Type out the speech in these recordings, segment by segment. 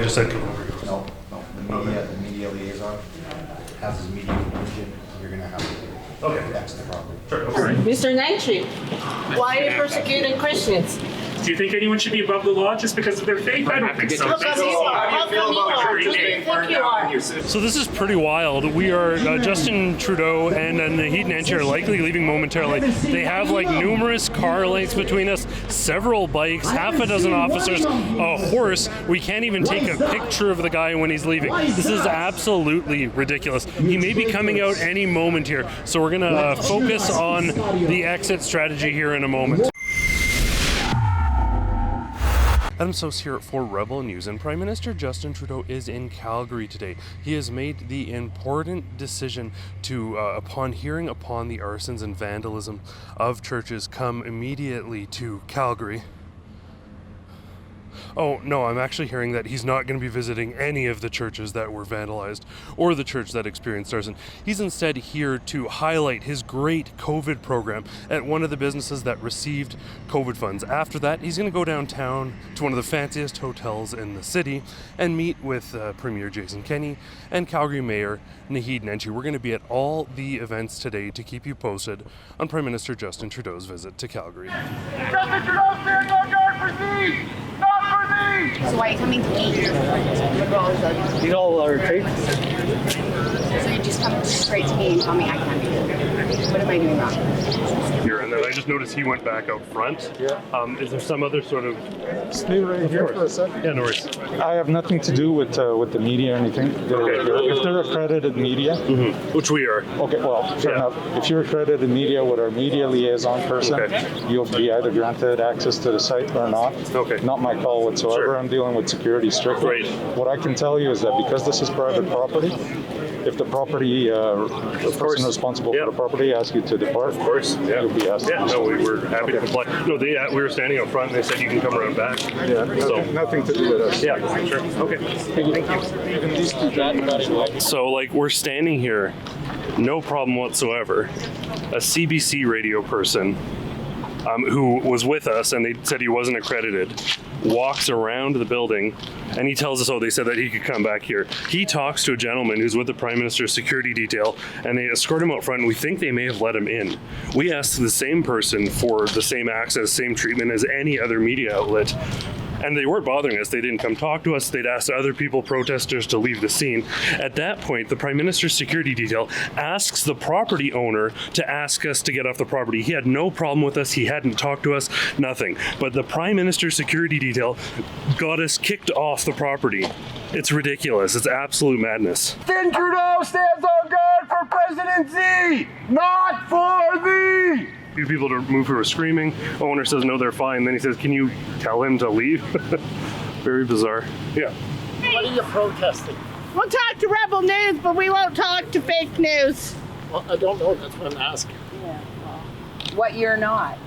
just said come over. No. The media liaison has his media contingent. You're going to have to exit the property. Sure. Okay. Mr. Nantry, why are you persecuting Christians? Do you think anyone should be above the law just because of their faith? I don't think so. How come you are? How come you are? Who do you think you are? So this is pretty wild. We are Justin Trudeau and Naheed Nenshi are likely leaving momentarily. They have like numerous car lengths between us, several bikes, half a dozen officers, a horse. We can't even take a picture of the guy when he's leaving. This is absolutely ridiculous. He may be coming out any moment here, so we're gonna focus on the exit strategy here in a moment. Adam Soos here for Rebel News, and Prime Minister Justin Trudeau is in Calgary today. He has made the important decision to, upon hearing upon the arsons and vandalism of churches, come immediately to Calgary. Oh, no, I'm actually hearing that he's not going to be visiting any of the churches that were vandalized or the church that experienced arson. He's instead here to highlight his great COVID program at one of the businesses that received COVID funds. After that, he's going to go downtown to one of the fanciest hotels in the city and meet with Premier Jason Kenney and Calgary Mayor Naheed Nenshi. We're going to be at all the events today to keep you posted on Prime Minister Justin Trudeau's visit to Calgary. Justin Trudeau standing on guard for me! Not for me! So why are you coming to me? You know our trade. So you just come straight to me and tell me I can't do it. What am I doing wrong? Here, and then I just noticed he went back out front. Yeah. Is there some other sort of... Stay right here for a second. Yeah, no worries. I have nothing to do with the media or anything. If they're accredited media. Mm-hmm. Which we are. Okay, well, fair enough. If you're accredited media with our media liaison person, you'll be either granted access to the site or not. Okay. Not my call whatsoever. Sure. I'm dealing with security strictly. Right. What I can tell you is that because this is private property, if the property the person responsible for the property asks you to depart, of course, you'll be asked. Yeah, no, we were happy to comply. No, we were standing out front and they said you can come around back. Yeah, nothing to do with us. Yeah, sure. Okay. Thank you. So, like, we're standing here, no problem whatsoever. A CBC radio person who was with us and they said he wasn't accredited walks around the building and he tells us, they said that he could come back here. He talks to a gentleman who's with the Prime Minister's security detail and they escort him out front and we think they may have let him in. We asked the same person for the same access, same treatment as any other media outlet. And they weren't bothering us. They didn't come talk to us. They'd asked other people, protesters, to leave the scene. At that point, the Prime Minister's security detail asks the property owner to ask us to get off the property. He had no problem with us. He hadn't talked to us, nothing. But the Prime Minister's security detail got us kicked off the property. It's ridiculous. It's absolute madness. Justin Trudeau stands on guard for presidency, not for thee! Few people to move who were screaming. Owner says no, they're fine. Then he says, can you tell him to leave? Very bizarre. Yeah. What are you protesting? We'll talk to Rebel News, but we won't talk to fake news. Well, I don't know. That's what I'm asking. Yeah, well, what you're not.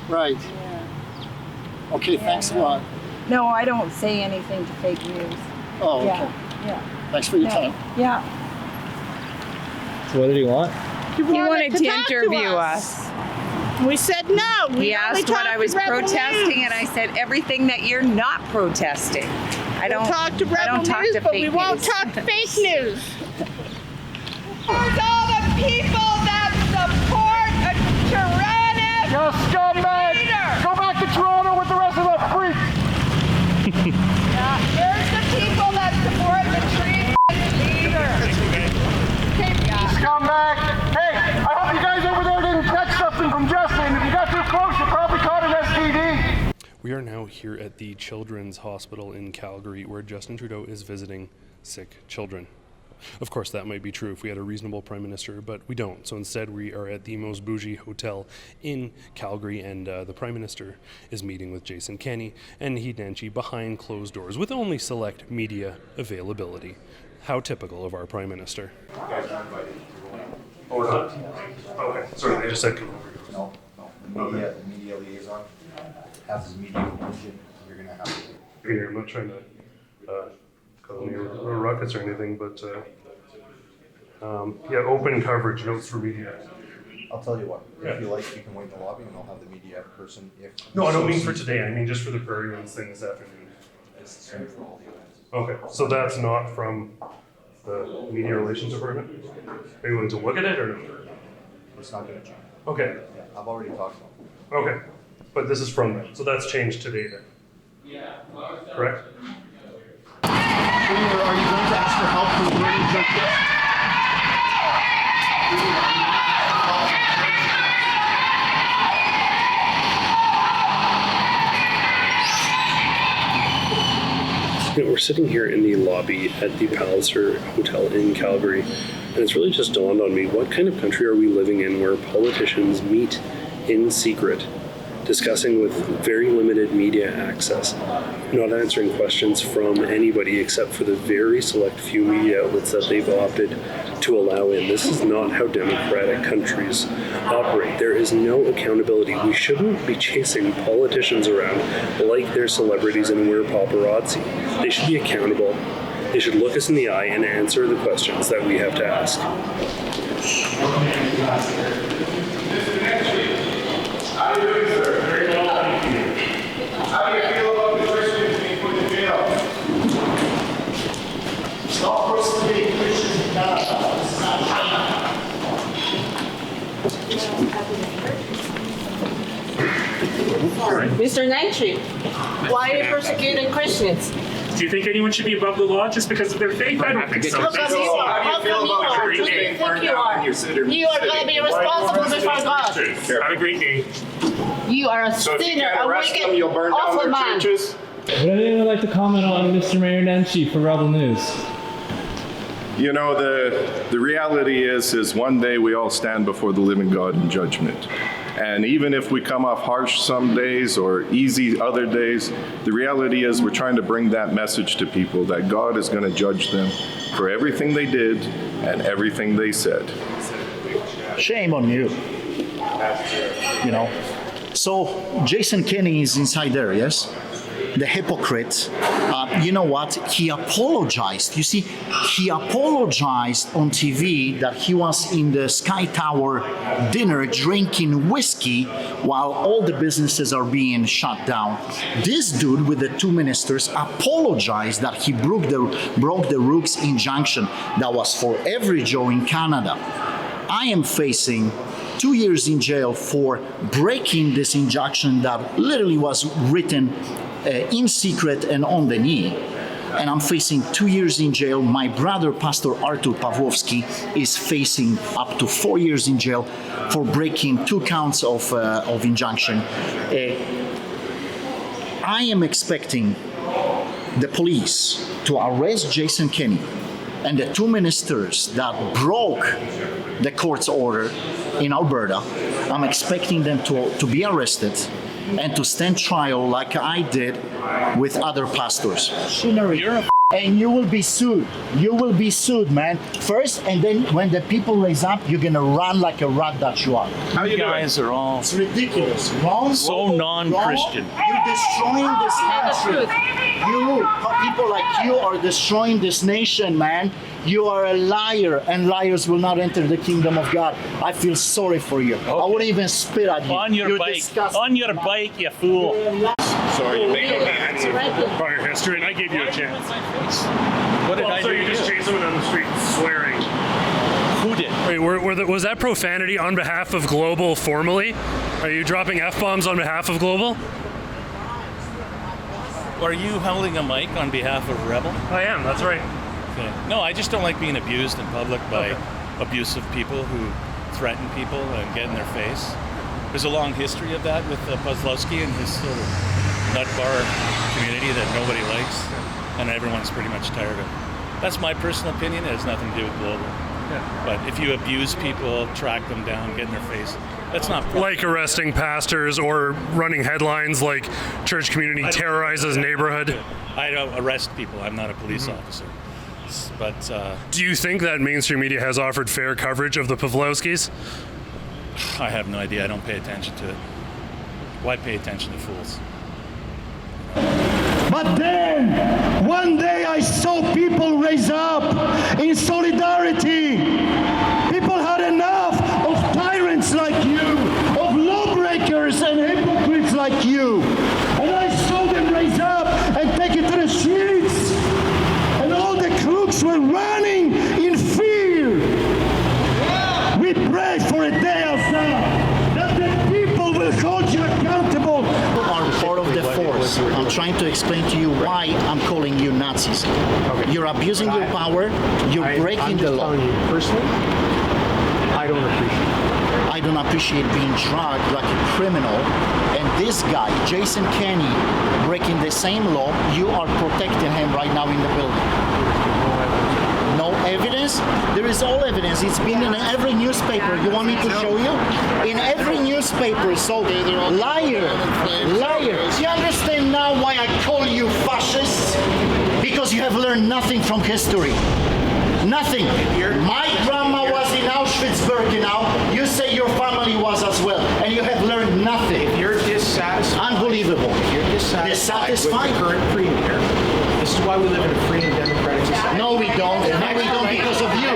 Right. Yeah. Okay, thanks a lot. No, I don't say anything to fake news. Oh, okay. Yeah. Thanks for your time. Yeah. So what did he want? He wanted to talk interview us. We said no. He asked what I was protesting, and I said everything that you're not protesting. I don't talk to Rebel News, but we won't talk to fake news. Where's all the people that support a tyrannic You scumbag! leader? Go back to Toronto with the rest of the freaks! Here's the people that support the tyrannic leader. Scumbag! Hey, I hope you guys over there didn't catch something from Justin. If you got too close, you probably caught an STD. We are now here at the Children's Hospital in Calgary where Justin Trudeau is visiting sick children. Of course, that might be true if we had a reasonable Prime Minister, but we don't. So instead, we are at the most bougie hotel in Calgary, and the Prime Minister is meeting with Jason Kenney and Naheed Nenshi behind closed doors with only select media availability. How typical of our Prime Minister. Oh, not? Okay, sorry, they just said come over. No. The media liaison has his media contingent. You're going to have to... Here, I'm not trying to cause any ruckus or anything, but open coverage, notes for media. I'll tell you what, if you like, you can wait in the lobby and I'll have the media person if... No, I don't mean for today, I mean just for the Prairie Runs thing this afternoon. It's the same for all the events. Okay, so that's not from the Media Relations Department? Are you willing to look at it or no? It's not gonna change. Okay, Yeah, I've already talked to them. okay. But this is from them, so that's changed today then? Correct? Are you going to ask for help from burning junkies? We're sitting here in the lobby at the Palliser Hotel in Calgary, and it's really just dawned on me, what kind of country are we living in where politicians meet in secret, discussing with very limited media access, not answering questions from anybody except for the very select few media outlets that they've opted to allow in. This is not how democratic countries operate. There is no accountability. We shouldn't be chasing politicians around like they're celebrities and we're paparazzi. They should be accountable. They should look us in the eye and answer the questions that we have to ask. How are you doing, sir? Very well, thank you. How do you feel about the Christians being put in jail? Stop persecuting Christians in Canada. This is not China. Mr. Nantry, why are you persecuting Christians? Do you think anyone should be above the law just because of their faith? I don't think so. How come you are? How come you are? Who do you think you are? You are going to be responsible before God. Have a great day. You are a So if you sinner, can't a arrest them, wicked, you'll burn down awful their man. churches? Would anyone like to comment on Mr. Mayor Nenshi for Rebel News? You know, the reality is one day we all stand before the living God in judgment. And even if we come off harsh some days or easy other days, the reality is we're trying to bring that message to people that God is going to judge them for everything they did and everything they said. Shame on you. You know. So Jason Kenney is inside there, yes? The hypocrite. You know what? He apologized. You see, he apologized on TV that he was in the Sky Tower dinner drinking whiskey while all the businesses are being shut down. This dude with the two ministers apologized that he broke the Rook's injunction that was for every Joe in Canada. I am facing 2 years in jail for breaking this injunction that literally was written in secret and on the knee. And I'm facing 2 years in jail. My brother, Pastor Artur Pawłowski, is facing up to 4 years in jail for breaking 2 counts of injunction. I am expecting the police to arrest Jason Kenney and the 2 ministers that broke the court's order in Alberta. I'm expecting them to be arrested and to stand trial like I did with other pastors. And you will be sued. You will be sued, man. First, and then when the people raise up, you're gonna run like a rat that you are. How you guys are all It's ridiculous. Wrong. so non-Christian. You're destroying this country. You, people like you, are destroying this nation, man. You are a liar, and liars will not enter the kingdom of God. I feel sorry for you. I wouldn't even spit at you. On your You're bike. disgusting. On your bike, you fool. Sorry, you make no hands of Prior history, and I gave you a chance. What did I So do? you just chased someone down the street swearing. Who did? Wait, was that profanity on behalf of Global formally? Are you dropping F-bombs on behalf of Global? Are you holding a mic on behalf of Rebel? I am, that's right. Okay. No, I just don't like being abused in public by abusive people who threaten people and get in their face. There's a long history of that with Kozlowski and his sort of nut bar community that nobody likes, and everyone's pretty much tired of. That's my personal opinion. It has nothing to do with Global. Yeah. But if you abuse people, track them down, get in their face, that's not proper. Like arresting pastors or running headlines like church community terrorizes neighborhood. I don't arrest people. I'm not a police officer. But do you think that mainstream media has offered fair coverage of the Pawłowskis? I have no idea. I don't pay attention to it. Why pay attention to fools? But then, one day I saw people raise up in solidarity. People had enough of tyrants like you, of lawbreakers and hypocrites like you. And I saw them raise up and take it to the Nazis. I'm trying to explain to you why I'm calling you Nazis. Okay. You're abusing your power. You're breaking the law. I'm just telling you personally, I don't appreciate it. I don't appreciate being dragged like a criminal. And this guy, Jason Kenney, breaking the same law, you are protecting him right now in the building. No evidence? There is all evidence. It's been in every newspaper. You want me to show you? In every newspaper. So, liar. You understand now why I call you fascists? Because you have learned nothing from history. Nothing. My grandma was in Auschwitz-Birkenau. You say your family was as well. And you have learned nothing. If you're dissatisfied, unbelievable. If you're dissatisfied with the current premier, this is why we live in a free and democratic society. No, we don't. No, we don't because of you.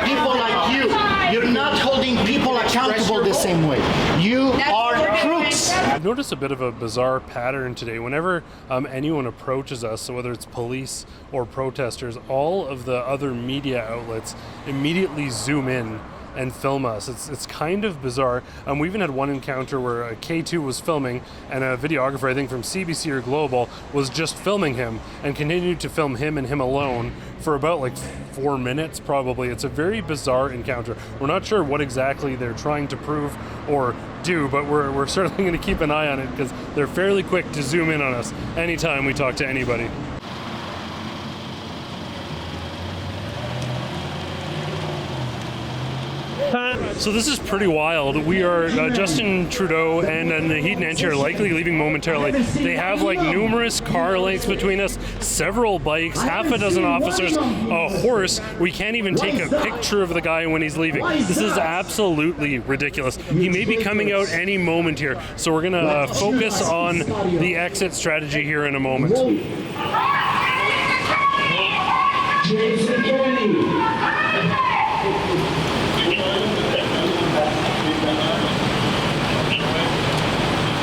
People like you. You're not holding people accountable the same way. You are crooks. I've noticed a bit of a bizarre pattern today. Whenever anyone approaches us, so whether it's police or protesters, all of the other media outlets immediately zoom in and film us. It's kind of bizarre. We even had one encounter where K2 was filming and a videographer, I think from CBC or Global, was just filming him and continued to film him and him alone for about like 4 minutes probably. It's a very bizarre encounter. We're not sure what exactly they're trying to prove or do, but we're certainly going to keep an eye on it because they're fairly quick to zoom in on us anytime we talk to anybody. So this is pretty wild. We are, Justin Trudeau and Naheed Nenshi are likely leaving momentarily. They have like numerous car lengths between us, several bikes, half a dozen officers, a horse. We can't even take a picture of the guy when he's leaving. This is absolutely ridiculous. He may be coming out any moment here. So we're gonna focus on the exit strategy here in a moment. Jason Kenney.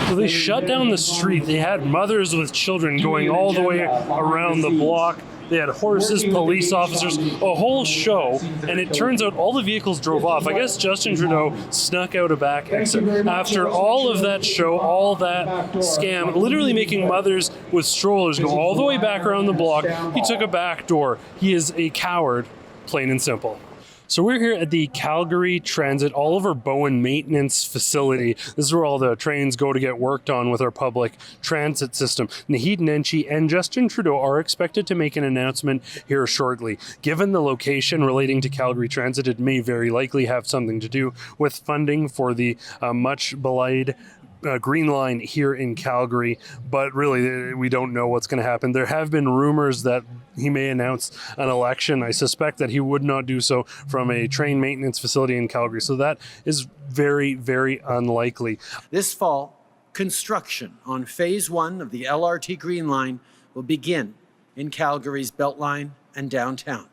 So they shut down the street. They had mothers with children going all the way around the block. They had horses, police officers, a whole show, and it turns out all the vehicles drove off. I guess Justin Trudeau snuck out a back exit. After all of that show, all that scam, literally making mothers with strollers go all the way back around the block, he took a back door. He is a coward, plain and simple. So we're here at the Calgary Transit Oliver Bowen Maintenance Facility. This is where all the trains go to get worked on with our public transit system. Naheed Nenshi and Justin Trudeau are expected to make an announcement here shortly. Given the location relating to Calgary Transit, it may very likely have something to do with funding for the much belied Green Line here in Calgary, but really we don't know what's going to happen. There have been rumors that he may announce an election. I suspect that he would not do so from a train maintenance facility in Calgary, so that is very, very unlikely. This fall, construction on Phase 1 of the LRT Green Line will begin in Calgary's Beltline and downtown.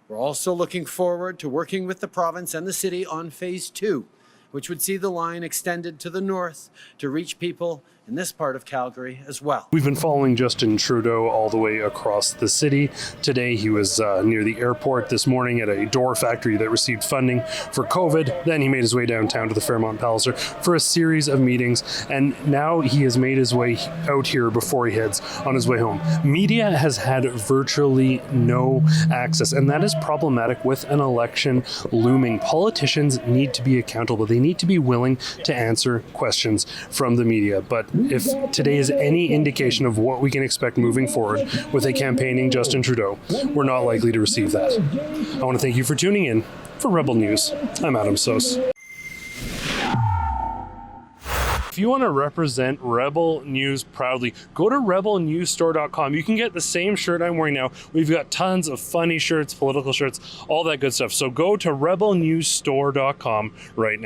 We're also looking forward to working with the province and the city on Phase 2, which would see the line extended to the north to reach people in this part of Calgary as well. We've been following Justin Trudeau all the way across the city. Today he was near the airport, this morning at a door factory that received funding for COVID. Then he made his way downtown to the Fairmont Palliser for a series of meetings, and now he has made his way out here before he heads on his way home. Media has had virtually no access, and that is problematic with an election looming. Politicians need to be accountable. They need to be willing to answer questions from the media. But if today is any indication of what we can expect moving forward with a campaigning Justin Trudeau, we're not likely to receive that. I want to thank you for tuning in. For Rebel News, I'm Adam Soos. If you want to represent Rebel News proudly, go to rebelnewsstore.com. You can get the same shirt I'm wearing now. We've got tons of funny shirts, political shirts, all that good stuff. So go to rebelnewsstore.com right now.